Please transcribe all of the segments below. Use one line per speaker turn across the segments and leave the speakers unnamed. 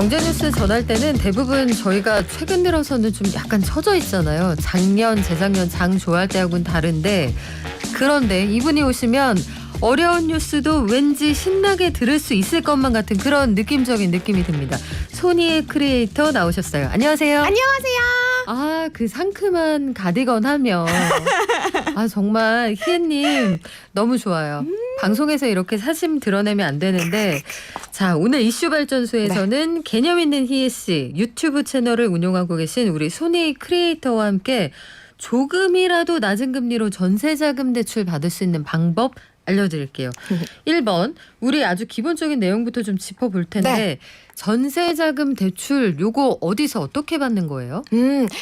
경제뉴스 전할 때는 대부분 저희가 최근 들어서는 좀 약간 처져 있잖아요. 작년, 재작년 장 좋아할 때하고는 다른데 그런데 이분이 오시면 어려운 뉴스도 왠지 신나게 들을 수 있을 것만 같은 그런 느낌적인 느낌이 듭니다. 소니의 크리에이터 나오셨어요. 안녕하세요.
안녕하세요.
아, 그 상큼한 가디건 하면 아 정말 희애님 너무 좋아요. 방송에서 이렇게 사심 드러내면 안 되는데 자 오늘 이슈 발전소에서는 개념 있는 희애 씨 유튜브 채널을 운영하고 계신 우리 소니 크리에이터와 함께 조금이라도 낮은 금리로 전세자금 대출 받을 수 있는 방법 알려드릴게요. 1번 우리 아주 기본적인 내용부터 좀 짚어볼 텐데
네.
전세자금 대출 요거 어디서 어떻게 받는 거예요?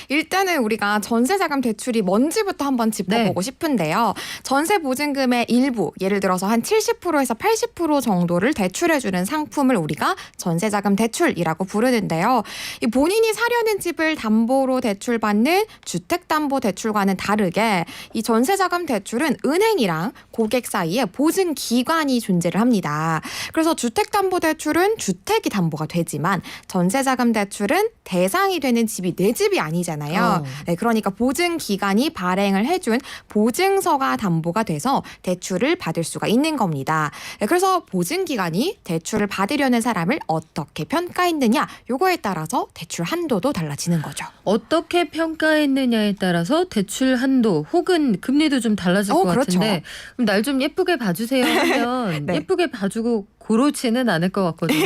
일단은 우리가 전세자금 대출이 뭔지부터 한번 짚어보고 싶은데요. 전세보증금의 일부, 예를 들어서 한 70%에서 80% 정도를 대출해주는 상품을 우리가 전세자금 대출이라고 부르는데요. 이 본인이 사려는 집을 담보로 대출받는 주택담보대출과는 다르게 이 전세자금 대출은 은행이랑 고객 사이에 보증기관이 존재를 합니다. 그래서 주택담보대출은 주택이 담보가 되지만 전세자금 대출은 대상이 되는 집이 내 집이 아니잖아요. 네, 그러니까 보증기관이 발행을 해준 보증서가 담보가 돼서 대출을 받을 수가 있는 겁니다. 네, 그래서 보증기관이 대출을 받으려는 사람을 어떻게 평가했느냐 요거에 따라서 대출 한도도 달라지는 거죠.
어떻게 평가했느냐에 따라서 대출 한도 혹은 금리도 좀 달라질 것
그렇죠.
같은데 그럼 날 좀 예쁘게 봐주세요 하면
네.
예쁘게 봐주고 고렇지는 않을 것 같거든요.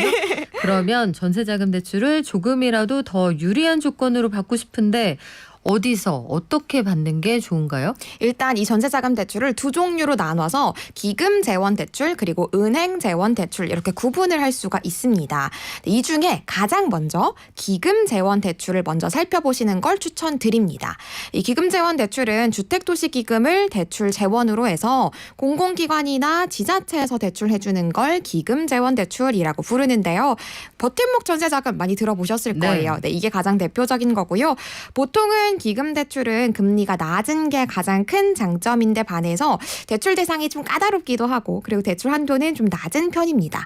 그러면 전세자금 대출을 조금이라도 더 유리한 조건으로 받고 싶은데 어디서 어떻게 받는 게 좋은가요?
일단 이 전세자금 대출을 두 종류로 나눠서 기금 재원 대출 그리고 은행 재원 대출 이렇게 구분을 할 수가 있습니다. 이 중에 가장 먼저 기금 재원 대출을 먼저 살펴보시는 걸 추천드립니다. 이 기금 재원 대출은 주택도시기금을 대출 재원으로 해서 공공기관이나 지자체에서 대출해주는 걸 기금 재원 대출이라고 부르는데요. 버팀목 전세자금 많이 들어보셨을 거예요. 네, 이게 가장 대표적인 거고요. 보통은 기금 대출은 금리가 낮은 게 가장 큰 장점인데 반해서 대출 대상이 좀 까다롭기도 하고 그리고 대출 한도는 좀 낮은 편입니다.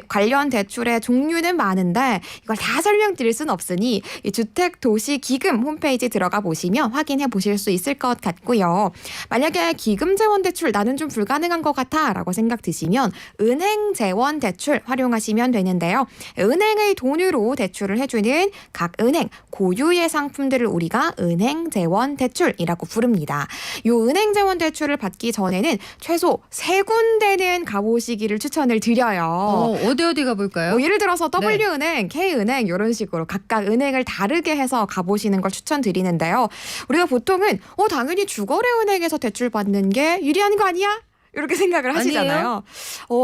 관련 대출의 종류는 많은데 이걸 다 설명드릴 수는 없으니 이 주택도시기금 홈페이지 들어가 보시면 확인해 보실 수 있을 것 같고요. 만약에 기금 재원 대출 나는 좀 불가능한 것 같아 라고 생각 드시면 은행 재원 대출 활용하시면 되는데요. 은행의 돈으로 대출을 해주는 각 은행 고유의 상품들을 우리가 은행 재원 대출이라고 부릅니다. 이 은행 재원 대출을 받기 전에는 최소 3군데는 가보시기를 추천을 드려요.
어디 가볼까요?
예를 들어서 W은행, K은행 이런 식으로 각각 은행을 다르게 해서 가보시는 걸 추천드리는데요. 우리가 보통은 당연히 주거래은행에서 대출 받는 게 유리한 거 아니야? 이렇게 생각을 하시잖아요.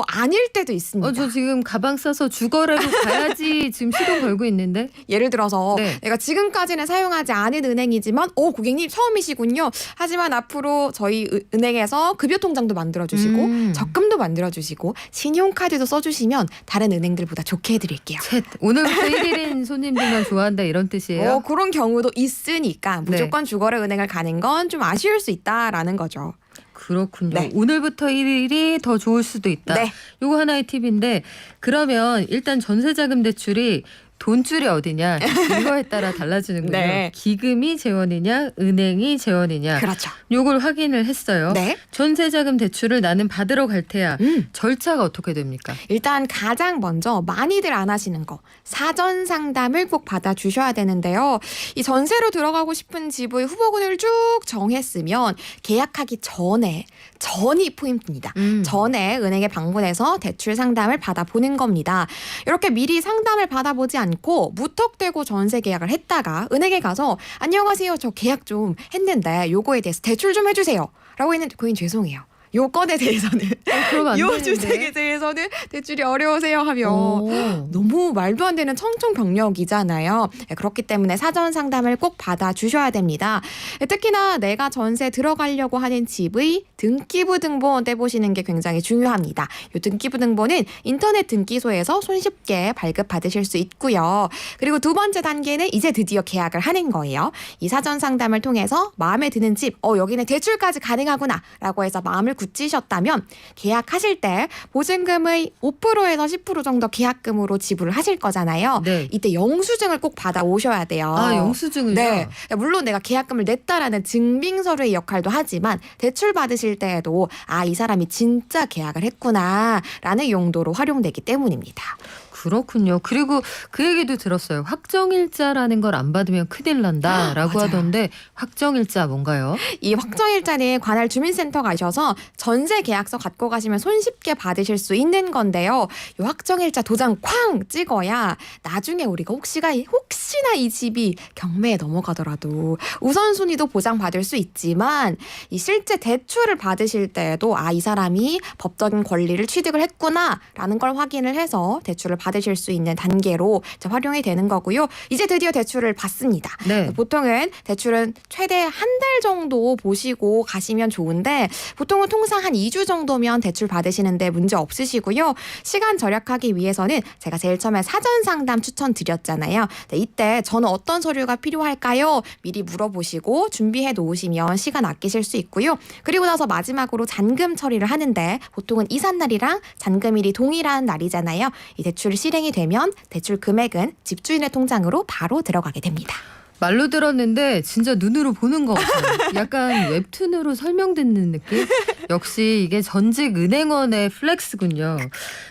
아닐 때도 있습니다.
저 지금 가방 싸서 주거래로 가야지 지금 시동 걸고 있는데.
예를 들어서
네.
내가 지금까지는 사용하지 않은 은행이지만 고객님 처음이시군요. 하지만 앞으로 저희 은행에서 급여통장도 만들어주시고 적금도 만들어주시고 신용카드도 써주시면 다른 은행들보다 좋게 해드릴게요.
오늘부터 1일인 손님들만 좋아한다 이런 뜻이에요?
그런 경우도 있으니까 무조건 주거래 은행을 가는 건 좀 아쉬울 수 있다라는 거죠.
그렇군요.
네.
오늘부터 1일이 더 좋을 수도 있다.
네.
요거 하나의 팁인데 그러면 일단 전세자금 대출이 돈줄이 어디냐 이거에 따라 달라지는군요.
네.
기금이 재원이냐 은행이 재원이냐
그렇죠.
요걸 확인을 했어요.
네.
전세자금 대출을 나는 받으러 갈 테야. 절차가 어떻게 됩니까?
일단 가장 먼저 많이들 안 하시는 거 사전 상담을 꼭 받아주셔야 되는데요. 이 전세로 들어가고 싶은 집의 후보군을 쭉 정했으면 계약하기 전이 포인트입니다. 전에 은행에 방문해서 대출 상담을 받아보는 겁니다. 이렇게 미리 상담을 받아보지 않고 무턱대고 전세 계약을 했다가 은행에 가서 안녕하세요 저 계약 좀 했는데 요거에 대해서 대출 좀 해주세요 라고 했는데 고객님 죄송해요. 요 건에 대해서는
그러면 안
요
되는데.
주택에 대해서는 대출이 어려우세요 하면 너무 말도 안 되는 청천벽력이잖아요. 그렇기 때문에 사전 상담을 꼭 받아주셔야 됩니다. 특히나 내가 전세 들어가려고 하는 집의 등기부 등본 떼보시는 게 굉장히 중요합니다. 이 등기부 등본은 인터넷 등기소에서 손쉽게 발급받으실 수 있고요. 그리고 두 번째 단계는 이제 드디어 계약을 하는 거예요. 이 사전 상담을 통해서 마음에 드는 집, 여기는 대출까지 가능하구나 라고 해서 마음을 굳히셨다면 계약하실 때 보증금의 5%에서 10% 정도 계약금으로 지불을 하실 거잖아요.
네.
이때 영수증을 꼭 받아 오셔야 돼요.
아, 영수증을요?
네. 물론 내가 계약금을 냈다라는 증빙서류의 역할도 하지만 대출 받으실 때에도 이 사람이 진짜 계약을 했구나라는 용도로 활용되기 때문입니다.
그렇군요. 그리고 그 얘기도 들었어요. 확정일자라는 걸 안 받으면 큰일 난다라고
맞아요.
하던데 확정일자 뭔가요?
이 확정일자는 관할 주민센터 가셔서 전세 계약서 갖고 가시면 손쉽게 받으실 수 있는 건데요. 이 확정일자 도장 쾅 찍어야 나중에 우리가 혹시나 이 집이 경매에 넘어가더라도 우선순위도 보장받을 수 있지만 이 실제 대출을 받으실 때에도 이 사람이 법적인 권리를 취득을 했구나라는 걸 확인을 해서 대출을 받으실 수 있는 단계로 이제 활용이 되는 거고요. 이제 드디어 대출을 받습니다.
네.
보통은 대출은 최대 한 달 정도 보시고 가시면 좋은데 보통은 통상 한 2주 정도면 대출 받으시는데 문제 없으시고요. 시간 절약하기 위해서는 제가 제일 처음에 사전 상담 추천드렸잖아요. 네, 이때 저는 어떤 서류가 필요할까요? 미리 물어보시고 준비해 놓으시면 시간 아끼실 수 있고요. 그리고 나서 마지막으로 잔금 처리를 하는데 보통은 이삿날이랑 잔금일이 동일한 날이잖아요. 이 대출이 실행이 되면 대출 금액은 집주인의 통장으로 바로 들어가게 됩니다.
말로 들었는데 진짜 눈으로 보는 것 같아요. 약간 웹툰으로 설명 듣는 느낌? 역시 이게 전직 은행원의 플렉스군요.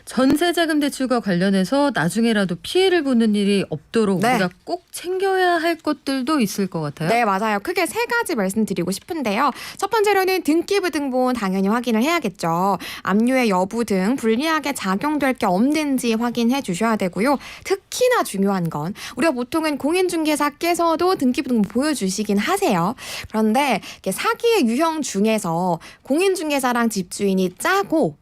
전세자금 대출과 관련해서 나중에라도 피해를 보는 일이 없도록
네.
우리가 꼭 챙겨야 할 것들도 있을 것 같아요.
네, 맞아요. 크게 세 가지 말씀드리고 싶은데요. 첫 번째로는 등기부등본 당연히 확인을 해야겠죠. 압류의 여부 등 불리하게 작용될 게 없는지 확인해 주셔야 되고요. 특히나 중요한 건 우리가 보통은 공인중개사께서도 등기부등본 보여주시긴 하세요. 그런데 이게 사기의 유형 중에서 공인중개사랑 집주인이 짜고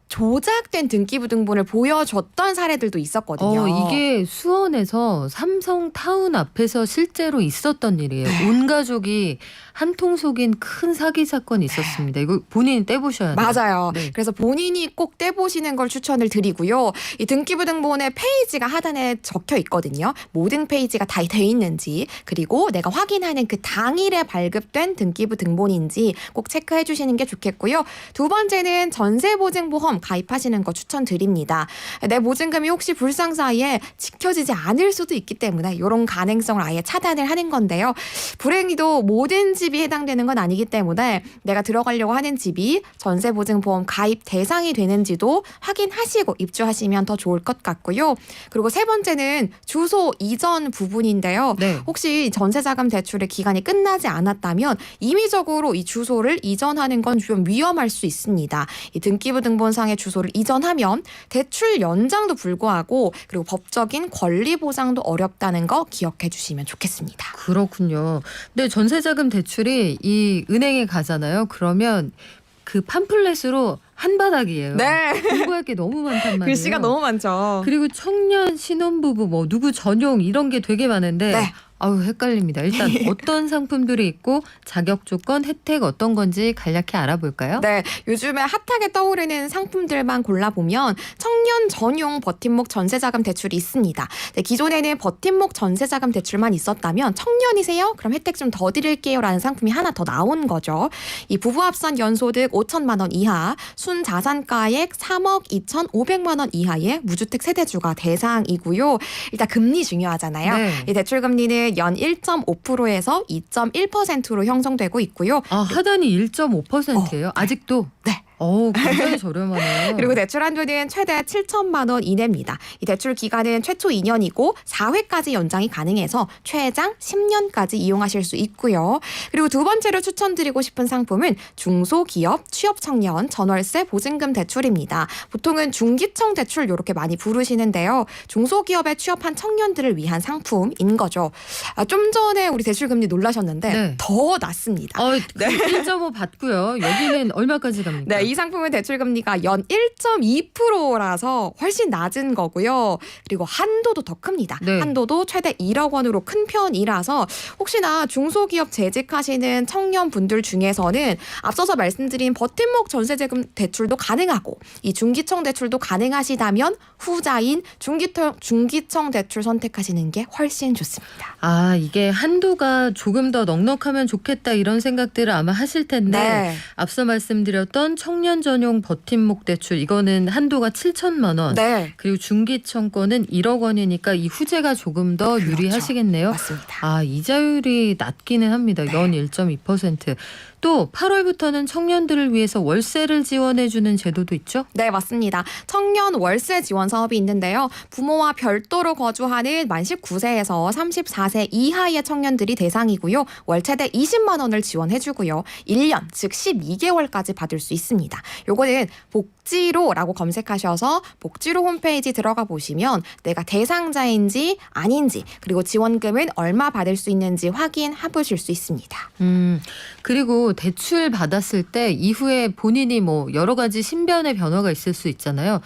조작된 등기부등본을 보여줬던 사례들도 있었거든요.
이게 수원에서 삼성타운 앞에서 실제로 있었던 일이에요. 온 가족이 한통 속인 큰 사기 사건이 있었습니다. 이거 본인이 떼보셔야 돼요.
맞아요.
네.
그래서 본인이 꼭 떼보시는 걸 추천을 드리고요. 이 등기부등본의 페이지가 하단에 적혀 있거든요. 모든 페이지가 다 돼 있는지 그리고 내가 확인하는 그 당일에 발급된 등기부등본인지 꼭 체크해 주시는 게 좋겠고요. 두 번째는 전세보증보험 가입하시는 거 추천드립니다. 내 보증금이 혹시 불상 사이에 지켜지지 않을 수도 있기 때문에 이런 가능성을 아예 차단을 하는 건데요. 불행히도 모든 집이 해당되는 건 아니기 때문에 내가 들어가려고 하는 집이 전세보증보험 가입 대상이 되는지도 확인하시고 입주하시면 더 좋을 것 같고요. 그리고 세 번째는 주소 이전 부분인데요.
네.
혹시 전세자금 대출의 기간이 끝나지 않았다면 임의적으로 이 주소를 이전하는 건 좀 위험할 수 있습니다. 이 등기부등본상의 주소를 이전하면 대출 연장도 불구하고 그리고 법적인 권리 보장도 어렵다는 거 기억해 주시면 좋겠습니다.
그렇군요. 근데 전세자금 대출이 이 은행에 가잖아요. 그러면 그 팜플렛으로 한 바닥이에요.
네.
공부할 게 너무 많단 말이에요.
글씨가 너무 많죠.
그리고 청년, 신혼부부, 뭐 누구 전용 이런 게 되게 많은데
네.
아우 헷갈립니다. 일단 어떤 상품들이 있고 자격 조건, 혜택 어떤 건지 간략히 알아볼까요?
네, 요즘에 핫하게 떠오르는 상품들만 골라보면 청년 전용 버팀목 전세자금 대출이 있습니다. 네, 기존에는 버팀목 전세자금 대출만 있었다면 청년이세요? 그럼 혜택 좀 더 드릴게요 라는 상품이 하나 더 나온 거죠. 이 부부 합산 연소득 5천만 원 이하, 순자산가액 3억 2,500만 원 이하의 무주택 세대주가 대상이고요. 일단 금리 중요하잖아요.
네.
이 대출 금리는 연 1.5%에서 2.1%로 형성되고 있고요.
하단이 1.5%예요. 아직도?
네.
굉장히 저렴하네요.
그리고 대출 한도는 최대 7천만 원 이내입니다. 이 대출 기간은 최초 2년이고 4회까지 연장이 가능해서 최장 10년까지 이용하실 수 있고요. 그리고 두 번째로 추천드리고 싶은 상품은 중소기업 취업청년 전월세 보증금 대출입니다. 보통은 중기청 대출 이렇게 많이 부르시는데요. 중소기업에 취업한 청년들을 위한 상품인 거죠. 좀 전에 우리 대출 금리 놀라셨는데
네.
더 낮습니다.
1.5 받고요. 여기는 얼마까지 갑니까?
네, 이 상품은 대출 금리가 연 1.2%라서 훨씬 낮은 거고요. 그리고 한도도 더 큽니다.
네.
한도도 최대 1억 원으로 큰 편이라서 혹시나 중소기업 재직하시는 청년분들 중에서는 앞서서 말씀드린 버팀목 전세자금 대출도 가능하고 이 중기청 대출도 가능하시다면 후자인 중기청 대출 선택하시는 게 훨씬 좋습니다.
이게 한도가 조금 더 넉넉하면 좋겠다 이런 생각들을 아마 하실 텐데
네.
앞서 말씀드렸던 청년 청년 전용 버팀목 대출 이거는 한도가 7천만 원.
네.
그리고 중기청 거는 1억 원이니까 이 후재가 조금 더
그렇죠.
유리하시겠네요.
맞습니다.
아, 이자율이 낮기는 합니다. 연 1.2%. 또 8월부터는 청년들을 위해서 월세를 지원해주는 제도도 있죠?
네, 맞습니다. 청년 월세 지원 사업이 있는데요. 부모와 별도로 거주하는 만 19세에서 34세 이하의 청년들이 대상이고요. 월 최대 20만 원을 지원해주고요. 1년, 즉 12개월까지 받을 수 있습니다. 요거는 복지로라고 검색하셔서 복지로 홈페이지 들어가 보시면 내가 대상자인지 아닌지 그리고 지원금은 얼마 받을 수 있는지 확인해 보실 수 있습니다.
그리고 대출 받았을 때 이후에 본인이 뭐 여러 가지 신변의 변화가 있을 수 있잖아요.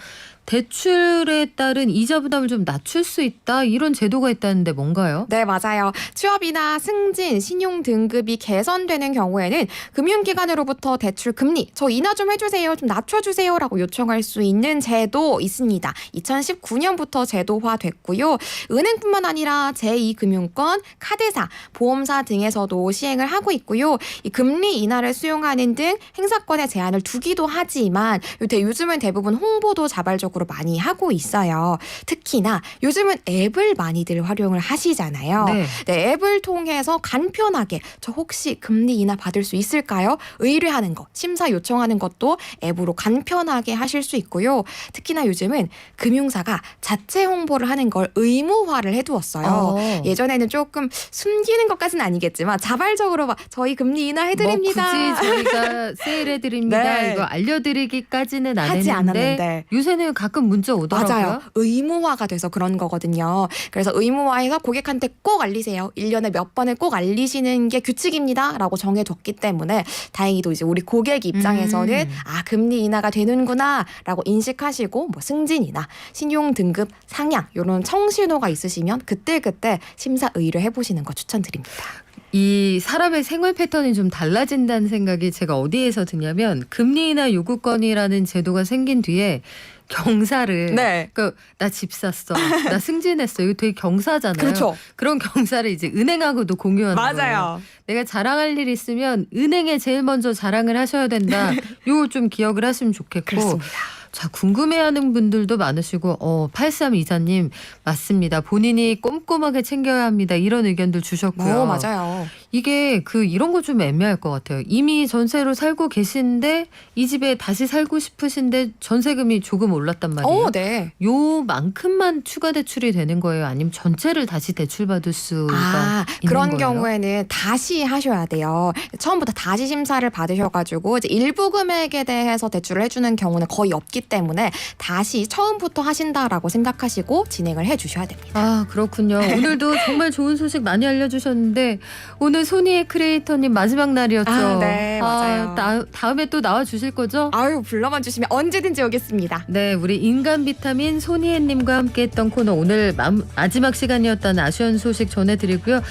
대출에 따른 이자 부담을 좀 낮출 수 있다 이런 제도가 있다는데 뭔가요?
네, 맞아요. 취업이나 승진, 신용 등급이 개선되는 경우에는 금융기관으로부터 대출 금리 저 인하 좀 해주세요, 좀 낮춰주세요라고 요청할 수 있는 제도 있습니다. 2019년부터 제도화됐고요. 은행뿐만 아니라 제2금융권, 카드사, 보험사 등에서도 시행을 하고 있고요. 이 금리 인하를 수용하는 등 행사권의 제한을 두기도 하지만 요즘은 대부분 홍보도 자발적으로 많이 하고 있어요. 특히나 요즘은 앱을 많이들 활용을 하시잖아요.
네.
네, 앱을 통해서 간편하게 저 혹시 금리 인하 받을 수 있을까요? 의뢰하는 거, 심사 요청하는 것도 앱으로 간편하게 하실 수 있고요. 특히나 요즘은 금융사가 자체 홍보를 하는 걸 의무화를 해두었어요. 예전에는 조금 숨기는 것까지는 아니겠지만 자발적으로 막 저희 금리 인하 해드립니다.
뭐 굳이 저희가 세일해드립니다.
네.
이거 알려드리기까지는 안
하지
했는데
않았는데.
요새는 가끔 문자 오더라고요.
맞아요. 의무화가 돼서 그런 거거든요. 그래서 의무화해서 고객한테 꼭 알리세요. 1년에 몇 번을 꼭 알리시는 게 규칙입니다. 라고 정해뒀기 때문에 다행히도 이제 우리 고객 입장에서는 아, 금리 인하가 되는구나 라고 인식하시고 뭐 승진이나 신용 등급 상향 이런 청신호가 있으시면 그때그때 심사 의뢰해보시는 거 추천드립니다.
이 사람의 생활 패턴이 좀 달라진다는 생각이 제가 어디에서 드냐면 금리 인하 요구권이라는 제도가 생긴 뒤에 경사를
네.
그러니까 나 집 샀어. 나 승진했어. 이거 되게 경사잖아요.
그렇죠.
그런 경사를 이제 은행하고도 공유하는 거예요. 내가 자랑할 일 있으면 은행에 제일 먼저 자랑을 하셔야 된다. 요거 좀 기억을 하시면 좋겠고.
그렇습니다.
자, 궁금해하는 분들도 많으시고 83이사님 맞습니다. 본인이 꼼꼼하게 챙겨야 합니다. 이런 의견들 주셨고요.
맞아요.
이게 이런 거 좀 애매할 것 같아요. 이미 전세로 살고 계신데 이 집에 다시 살고 싶으신데 전세금이 조금 올랐단 말이에요.
네.
요만큼만 추가 대출이 되는 거예요? 아니면 전체를 다시 대출받을 수가 있는
그런
거예요?
경우에는 다시 하셔야 돼요. 처음부터 다시 심사를 받으셔가지고 이제 일부 금액에 대해서 대출을 해주는 경우는 거의 없기 때문에 다시 처음부터 하신다라고 생각하시고 진행을 해주셔야 됩니다.
아, 그렇군요. 오늘도 정말 좋은 소식 많이 알려주셨는데 오늘 손희애 크리에이터님 마지막 날이었죠.
네, 맞아요.
다음에 또 나와주실 거죠?
아유, 불러만 주시면 언제든지 오겠습니다.
네, 우리 인간 비타민 손희애님과 함께했던 코너 오늘 마지막 시간이었다는 아쉬운 소식 전해드리고요.